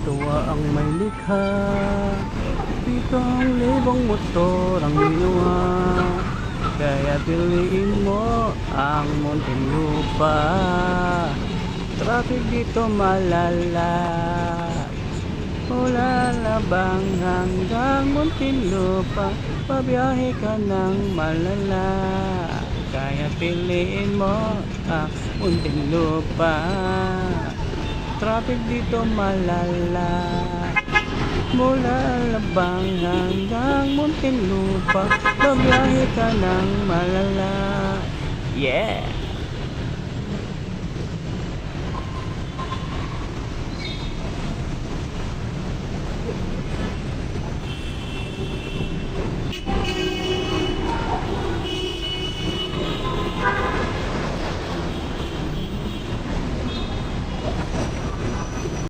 tuwa ang may likha. 7,000 motor ang inuha. Kaya piliin mo ang Muntinlupa. Traffic dito malala. Mula Labang hanggang Muntinlupa, pabiyahe ka ng malala. Kaya piliin mo ang Muntinlupa. Traffic dito malala. Mula Labang hanggang Muntinlupa, pabiyahe ka ng malala. Yeah!